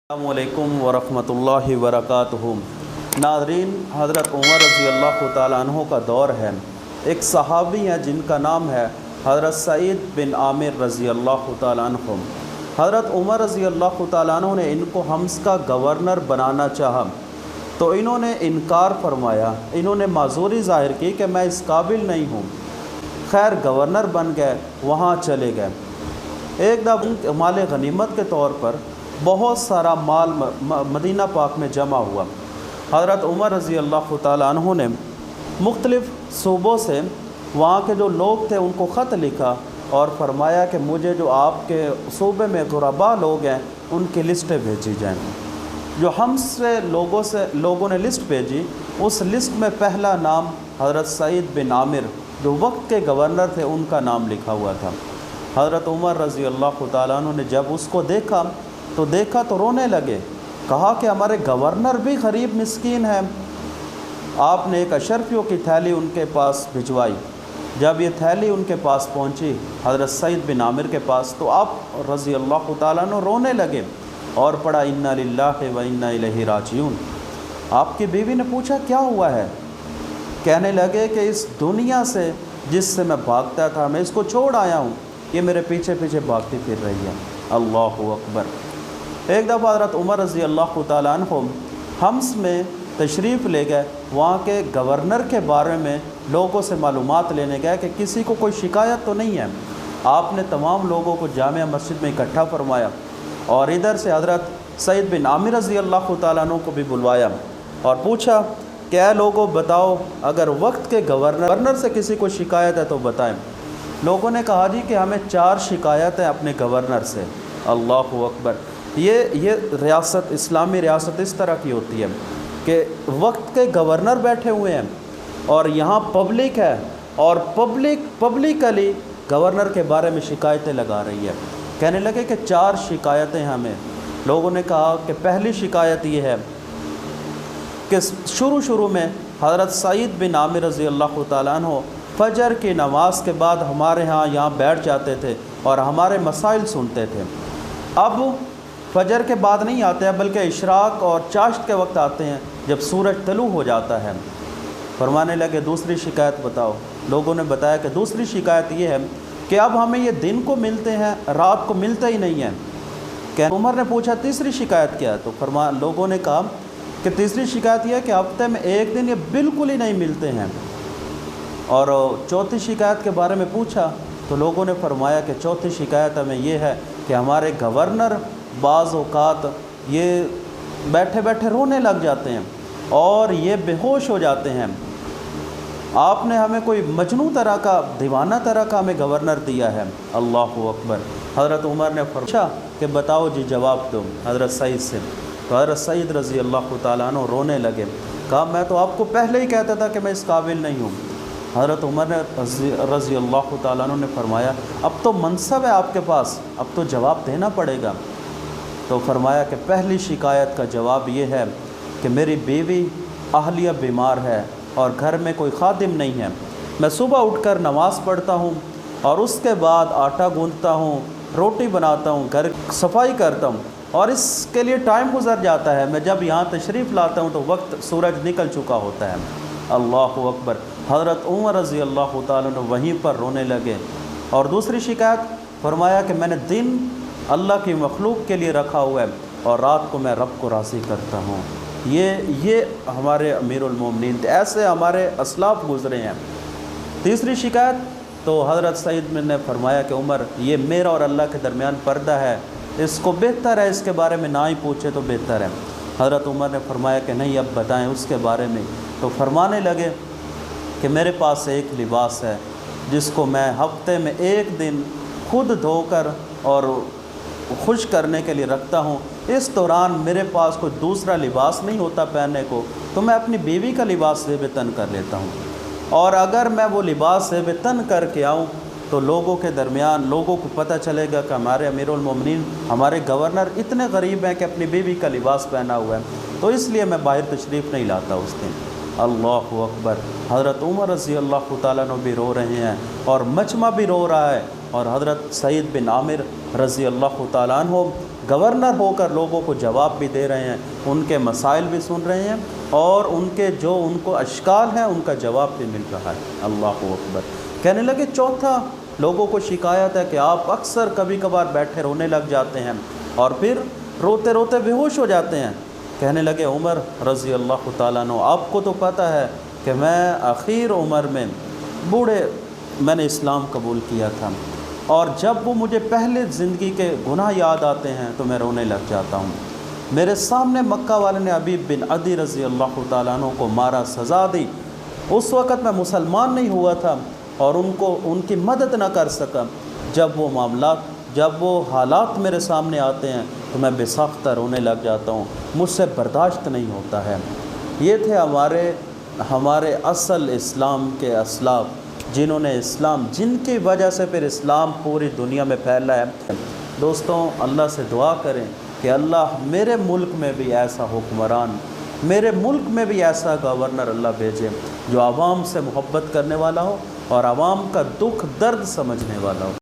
अस्सलामुअलैकुम वरहमतुल्लाहि वबरकातुहू। नाज़रीन, हज़रत उमर रज़ी अल्लाह तआला अन्हु का दौर है। एक सहाबी हैं जिनका नाम है हज़रत सईद बिन आमिर रज़ी अल्लाह तआला अन्हु। हज़रत उमर रज़ी अल्लाह तआला अन्हु ने इनको हम्स का गवर्नर बनाना चाहा तो इन्होंने इनकार फरमाया। इन्होंने माजूरी ज़ाहिर की कि मैं इस काबिल नहीं हूँ। खैर गवर्नर बन गए, वहाँ चले गए। एक दफ़ा माल गनीमत के तौर पर बहुत सारा माल मदीना पाक में जमा हुआ। हज़रत उमर रज़ी अल्लाह तआला अन्हु ने मुख्तलिफ़ सूबों से वहाँ के जो लोग थे उनको ख़त लिखा और फरमाया कि मुझे जो आपके सूबे में गुरबा लोग हैं उनकी लिस्टें भेजी जाएँ। जो हमसे लोगों ने लिस्ट भेजी, उस लिस्ट में पहला नाम हज़रत सईद बिन आमिर जो वक्त के गवर्नर थे उनका नाम लिखा हुआ था। हज़रत उमर रज़ी अल्लाह तआला अन्हु ने जब उसको देखा तो रोने लगे। कहा कि हमारे गवर्नर भी गरीब मिस्कीन है। आपने एक अशरफियों की थैली उनके पास भिजवाई। जब ये थैली उनके पास पहुंची हज़रत सईद बिन आमिर के पास, तो आप रज़ी अल्लाह तआला अन्हु रोने लगे और पढ़ा इन्ना लिल्लाहि व इन्ना इलैहि राजिऊन। आपकी बीवी ने पूछा क्या हुआ है? कहने लगे कि इस दुनिया से जिससे मैं भागता था, मैं इसको छोड़ आया हूँ, ये मेरे पीछे पीछे भागती फिर रही है। अल्लाहु अकबर। एक दफ़ा हज़रत उमर रज़ी अल्लाह तआला अन्हु हम्स में तशरीफ़ ले गए। वहाँ के गवर्नर के बारे में लोगों से मालूमात लेने गए कि किसी को कोई शिकायत तो नहीं है। आपने तमाम लोगों को जामिया मस्जिद में इकट्ठा फरमाया और इधर से हज़रत सईद बिन आमिर रज़ी अल्लाह तआला अन्हु को भी बुलवाया और पूछा क्या लोगों बताओ, अगर वक्त के गवर्नर से किसी को शिकायत है तो बताएं। लोगों ने कहा जी कि हमें 4 शिकायत है अपने गवर्नर से। अल्लाहु अकबर। ये रियासत, इस्लामी रियासत इस तरह की होती है कि वक्त के गवर्नर बैठे हुए हैं और यहाँ पब्लिक है और पब्लिकली गवर्नर के बारे में शिकायतें लगा रही है। कहने लगे कि 4 शिकायतें हमें। लोगों ने कहा कि पहली शिकायत ये है कि शुरू में हज़रत सईद बिन आमिर रज़ी अल्लाह तआला अन्हु फ़जर की नमाज के बाद हमारे यहाँ बैठ जाते थे और हमारे मसाइल सुनते थे। अब फ़जर के बाद नहीं आते हैं बल्कि इशराक और चाश्त के वक्त आते हैं जब सूरज तलू हो जाता है। फरमाने लगे दूसरी शिकायत बताओ। लोगों ने बताया कि दूसरी शिकायत ये है कि अब हमें ये दिन को मिलते हैं, रात को मिलते ही नहीं है। क्या? उमर ने पूछा तीसरी शिकायत क्या है? तो लोगों ने कहा कि तीसरी शिकायत यह है कि हफ्ते में एक दिन ये बिल्कुल ही नहीं मिलते हैं। और चौथी शिकायत के बारे में पूछा तो लोगों ने फरमाया कि चौथी शिकायत हमें ये है कि हमारे गवर्नर बाज़ औक़ात ये बैठे बैठे रोने लग जाते हैं और ये बेहोश हो जाते हैं। आपने हमें कोई मजनू तरह का, दीवाना तरह का हमें गवर्नर दिया है। अल्लाहु अकबर। हज़रत उमर ने पूछा कि बताओ जी, जवाब दो हज़रत सईद से। तो हज़रत सईद रज़ी अल्लाह तआला अन्हु रोने लगे। कहा मैं तो आपको पहले ही कहता था कि मैं इस काबिल नहीं हूँ। हज़रत उमर ने रज़ी अल्लाह तआला अन्हु ने फरमाया अब तो मनसब है आपके पास, अब तो जवाब देना पड़ेगा। तो फरमाया कि पहली शिकायत का जवाब ये है कि मेरी बीवी अहलिया बीमार है और घर में कोई खादिम नहीं है। मैं सुबह उठकर नमाज़ पढ़ता हूँ और उसके बाद आटा गूंदता हूँ, रोटी बनाता हूँ, घर सफाई करता हूँ और इसके लिए टाइम गुजर जाता है। मैं जब यहाँ तशरीफ़ लाता हूँ तो वक्त सूरज निकल चुका होता है। अल्लाहु अकबर। हज़रत उमर रज़ी अल्लाह तआला अन्हु वहीं पर रोने लगे। और दूसरी शिकायत फरमाया कि मैंने दिन अल्लाह की मखलूक के लिए रखा हुआ है और रात को मैं रब को राज़ी करता हूँ। ये हमारे अमीरुल मोमिनीन थे, ऐसे हमारे असलाफ़ गुज़रे हैं। तीसरी शिकायत तो हज़रत सईद ने फरमाया कि उमर ये मेरा और अल्लाह के दरमियान पर्दा है, इसको बेहतर है इसके बारे में ना ही पूछे तो बेहतर है। हज़रत उमर ने फरमाया कि नहीं अब बताएं उसके बारे में। तो फरमाने लगे कि मेरे पास एक लिबास है जिसको मैं हफ्ते में एक दिन खुद धोकर और खुश करने के लिए रखता हूँ। इस दौरान मेरे पास कोई दूसरा लिबास नहीं होता पहनने को, तो मैं अपनी बीवी का लिबास ज़ेब-ए-तन कर लेता हूँ। और अगर मैं वो लिबास ज़ेब-ए-तन करके आऊँ तो लोगों के दरमियान लोगों को पता चलेगा कि हमारे अमीरुल मोमिनीन, हमारे गवर्नर इतने गरीब हैं कि अपनी बीवी का लिबास पहना हुआ है, तो इसलिए मैं बाहर तशरीफ़ नहीं लाता उस दिन। अल्लाहु अकबर। हज़रत उमर रज़ी अल्लाह तआला अन्हु भी रो रहे हैं और मजमा भी रो रहा है और हज़रत सईद बिन आमिर रज़ी अल्लाह तआला अन्हु गवर्नर होकर लोगों को जवाब भी दे रहे हैं, उनके मसाइल भी सुन रहे हैं और उनके जो उनको अश्काल हैं उनका जवाब भी मिल रहा है। अल्लाह अकबर। कहने लगे चौथा, लोगों को शिकायत है कि आप अक्सर कभी कभार बैठे रोने लग जाते हैं और फिर रोते रोते बेहोश हो जाते हैं। कहने लगे उमर रज़ी अल्लाह ताला अन्हु, आपको तो पता है कि मैं आखिर उम्र में बूढ़े मैंने इस्लाम कबूल किया था और जब वो मुझे पहले ज़िंदगी के गुनाह याद आते हैं तो मैं रोने लग जाता हूँ। मेरे सामने मक्का वाले ने अबीब बिन अदी रज़ी अल्लाह ताला अन्हु को मारा, सज़ा दी। उस वक़्त मैं मुसलमान नहीं हुआ था और उनको उनकी मदद ना कर सका। जब वो हालात मेरे सामने आते हैं तो मैं बेसाख्ता रोने लग जाता हूँ, मुझसे बर्दाश्त नहीं होता है। ये थे हमारे असल इस्लाम के असलाफ, जिन्होंने इस्लाम, जिनकी वजह से फिर इस्लाम पूरी दुनिया में फैला है। दोस्तों, अल्लाह से दुआ करें कि अल्लाह मेरे मुल्क में भी ऐसा हुक्मरान, मेरे मुल्क में भी ऐसा गवर्नर अल्लाह भेजे जो आवाम से मोहब्बत करने वाला हो और आवाम का दुख दर्द समझने वाला हो।